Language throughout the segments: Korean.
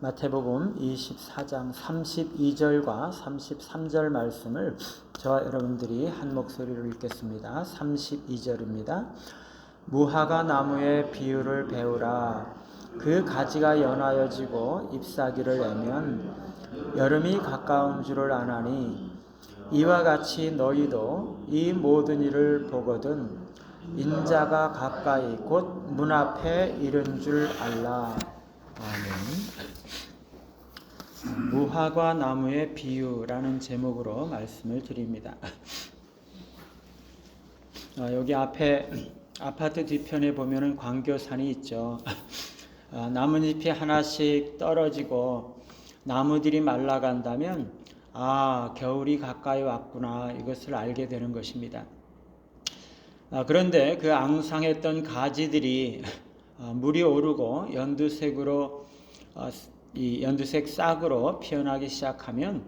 마태복음 24장 32절과 33절 말씀을 저와 여러분들이 한 목소리로 읽겠습니다. 32절입니다. 무화과 나무의 비유를 배우라. 그 가지가 연하여지고 잎사귀를 내면 여름이 가까운 줄을 아나니 이와 같이 너희도 이 모든 일을 보거든 인자가 가까이 곧 문 앞에 이른 줄 알라. 아멘. 무화과 나무의 비유라는 제목으로 말씀을 드립니다. 여기 앞에 아파트 뒤편에 보면은 광교산이 있죠. 나뭇잎이 하나씩 떨어지고 나무들이 말라간다면 겨울이 가까이 왔구나, 이것을 알게 되는 것입니다. 그런데 그 앙상했던 가지들이 물이 오르고 연두색 싹으로 피어나기 시작하면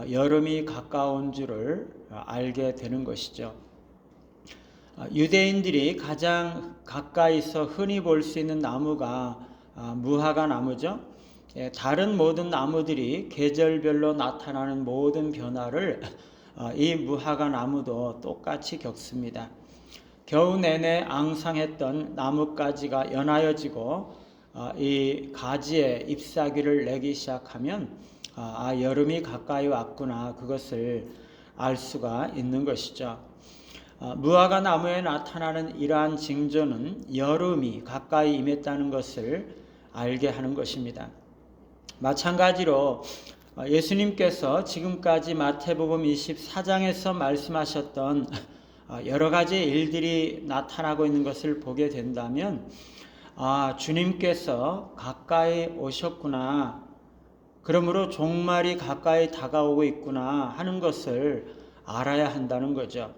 여름이 가까운 줄을 알게 되는 것이죠. 유대인들이 가장 가까이서 흔히 볼 수 있는 나무가 무화과 나무죠. 다른 모든 나무들이 계절별로 나타나는 모든 변화를 이 무화과 나무도 똑같이 겪습니다. 겨우 내내 앙상했던 나뭇가지가 연하여지고 이 가지에 잎사귀를 내기 시작하면 여름이 가까이 왔구나, 그것을 알 수가 있는 것이죠. 무화과 나무에 나타나는 이러한 징조는 여름이 가까이 임했다는 것을 알게 하는 것입니다. 마찬가지로 예수님께서 지금까지 마태복음 24장에서 말씀하셨던 여러 가지 일들이 나타나고 있는 것을 보게 된다면 주님께서 가까이 오셨구나, 그러므로 종말이 가까이 다가오고 있구나 하는 것을 알아야 한다는 거죠.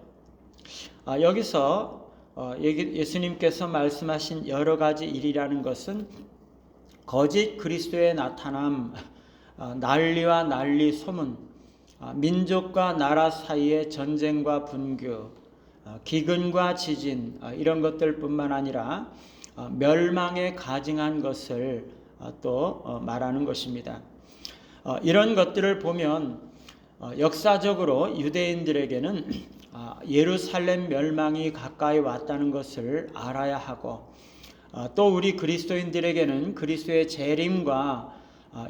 여기서 예수님께서 말씀하신 여러 가지 일이라는 것은 거짓 그리스도의 나타남, 난리와 난리 소문, 민족과 나라 사이의 전쟁과 분규, 기근과 지진, 이런 것들뿐만 아니라 멸망에 가증한 것을 또 말하는 것입니다. 이런 것들을 보면 역사적으로 유대인들에게는 예루살렘 멸망이 가까이 왔다는 것을 알아야 하고, 또 우리 그리스도인들에게는 그리스도의 재림과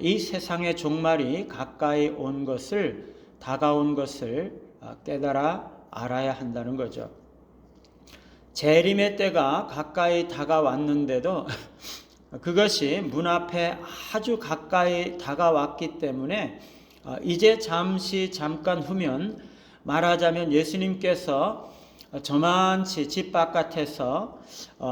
이 세상의 종말이 가까이 온 것을, 다가온 것을 깨달아 알아야 한다는 거죠. 재림의 때가 가까이 다가왔는데도 그것이 문 앞에 아주 가까이 다가왔기 때문에 이제 잠깐 후면, 말하자면 예수님께서 저만치 집 바깥에서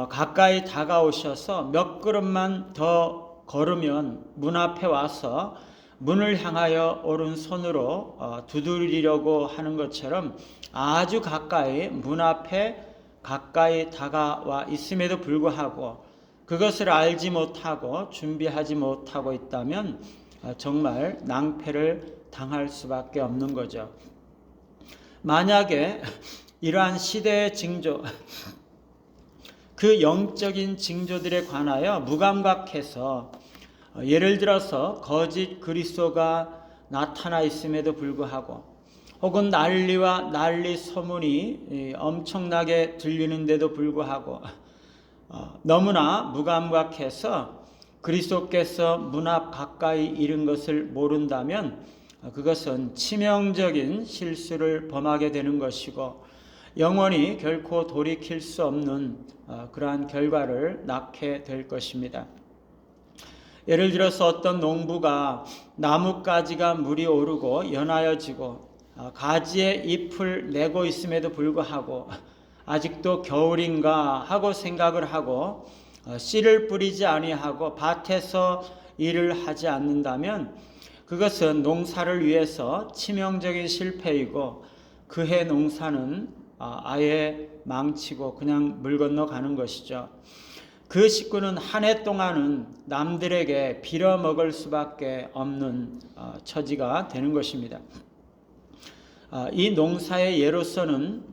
가까이 다가오셔서 몇 걸음만 더 걸으면 문 앞에 와서 문을 향하여 오른손으로 두드리려고 하는 것처럼 아주 가까이, 문 앞에 가까이 다가와 있음에도 불구하고 그것을 알지 못하고 준비하지 못하고 있다면 정말 낭패를 당할 수밖에 없는 거죠. 만약에 이러한 시대의 징조, 그 영적인 징조들에 관하여 무감각해서, 예를 들어서 거짓 그리스도가 나타나 있음에도 불구하고, 혹은 난리와 난리 소문이 엄청나게 들리는데도 불구하고 너무나 무감각해서 그리스도께서 문 앞 가까이 이른 것을 모른다면 그것은 치명적인 실수를 범하게 되는 것이고 영원히 결코 돌이킬 수 없는 그러한 결과를 낳게 될 것입니다. 예를 들어서 어떤 농부가 나뭇가지가 물이 오르고 연하여지고 가지에 잎을 내고 있음에도 불구하고 아직도 겨울인가 하고 생각을 하고 씨를 뿌리지 아니하고 밭에서 일을 하지 않는다면 그것은 농사를 위해서 치명적인 실패이고 그해 농사는 아예 망치고 그냥 물 건너가는 것이죠. 그 식구는 한 해 동안은 남들에게 빌어먹을 수밖에 없는 처지가 되는 것입니다. 이 농사의 예로서는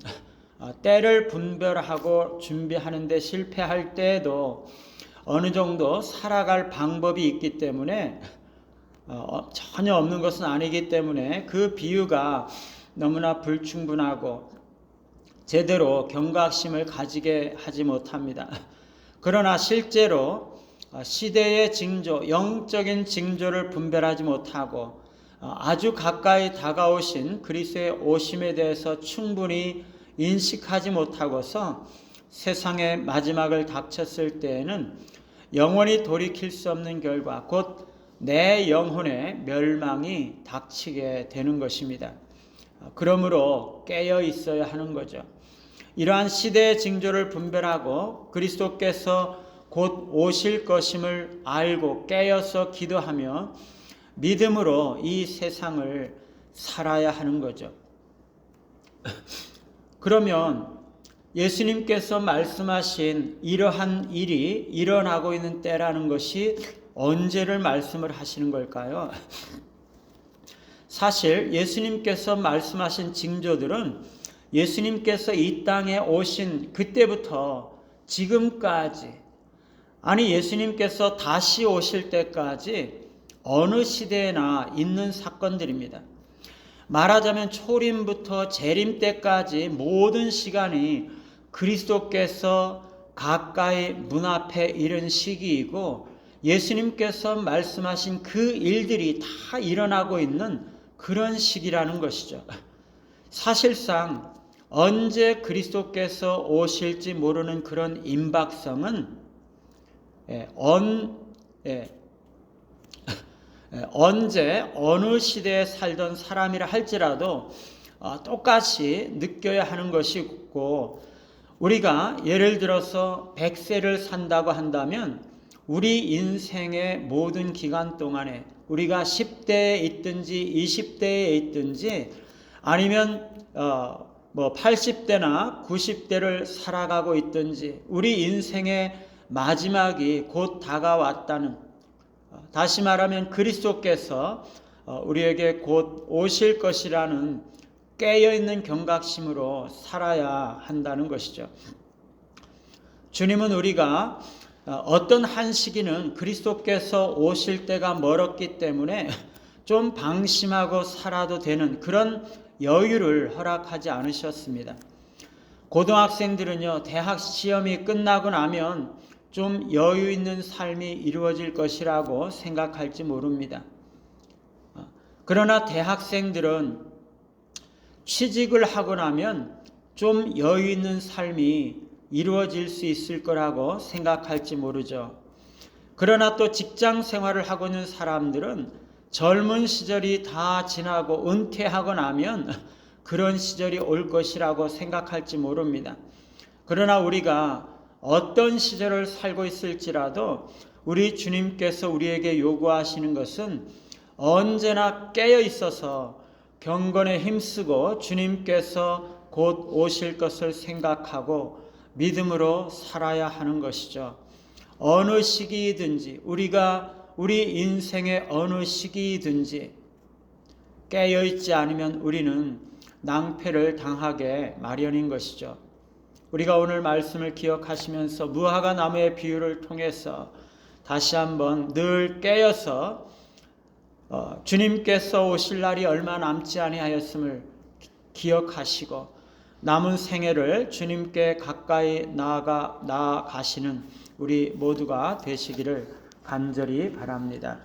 때를 분별하고 준비하는 데 실패할 때에도 어느 정도 살아갈 방법이 있기 때문에 전혀 없는 것은 아니기 때문에 그 비유가 너무나 불충분하고 제대로 경각심을 가지게 하지 못합니다. 그러나 실제로 시대의 징조, 영적인 징조를 분별하지 못하고 아주 가까이 다가오신 그리스도의 오심에 대해서 충분히 인식하지 못하고서 세상의 마지막을 닥쳤을 때에는 영원히 돌이킬 수 없는 결과, 곧 내 영혼의 멸망이 닥치게 되는 것입니다. 그러므로 깨어 있어야 하는 거죠. 이러한 시대의 징조를 분별하고 그리스도께서 곧 오실 것임을 알고 깨어서 기도하며 믿음으로 이 세상을 살아야 하는 거죠. 그러면 예수님께서 말씀하신 이러한 일이 일어나고 있는 때라는 것이 언제를 말씀을 하시는 걸까요? 사실 예수님께서 말씀하신 징조들은 예수님께서 이 땅에 오신 그때부터 지금까지, 아니 예수님께서 다시 오실 때까지 어느 시대에나 있는 사건들입니다. 말하자면 초림부터 재림 때까지 모든 시간이 그리스도께서 가까이 문 앞에 이른 시기이고 예수님께서 말씀하신 그 일들이 다 일어나고 있는 그런 시기라는 것이죠. 사실상 언제 그리스도께서 오실지 모르는 그런 임박성은 언제 어느 시대에 살던 사람이라 할지라도 똑같이 느껴야 하는 것이고, 우리가 예를 들어서 100세를 산다고 한다면 우리 인생의 모든 기간 동안에 우리가 10대에 있든지 20대에 있든지 아니면 80대나 90대를 살아가고 있든지 우리 인생의 마지막이 곧 다가왔다는, 다시 말하면 그리스도께서 우리에게 곧 오실 것이라는 깨어있는 경각심으로 살아야 한다는 것이죠. 주님은 우리가 어떤 한 시기는 그리스도께서 오실 때가 멀었기 때문에 좀 방심하고 살아도 되는 그런 여유를 허락하지 않으셨습니다. 고등학생들은요, 대학 시험이 끝나고 나면 좀 여유 있는 삶이 이루어질 것이라고 생각할지 모릅니다. 그러나 대학생들은 취직을 하고 나면 좀 여유 있는 삶이 이루어질 수 있을 거라고 생각할지 모르죠. 그러나 또 직장 생활을 하고 있는 사람들은 젊은 시절이 다 지나고 은퇴하고 나면 그런 시절이 올 것이라고 생각할지 모릅니다. 그러나 우리가 어떤 시절을 살고 있을지라도 우리 주님께서 우리에게 요구하시는 것은 언제나 깨어 있어서 경건에 힘쓰고 주님께서 곧 오실 것을 생각하고 믿음으로 살아야 하는 것이죠. 어느 시기이든지 우리 인생의 어느 시기이든지 깨어있지 않으면 우리는 낭패를 당하게 마련인 것이죠. 우리가 오늘 말씀을 기억하시면서 무화과 나무의 비유를 통해서 다시 한번 늘 깨어서 주님께서 오실 날이 얼마 남지 아니하였음을 기억하시고 남은 생애를 주님께 가까이 나아가시는 우리 모두가 되시기를 간절히 바랍니다.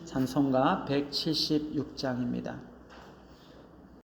찬송가 176장입니다.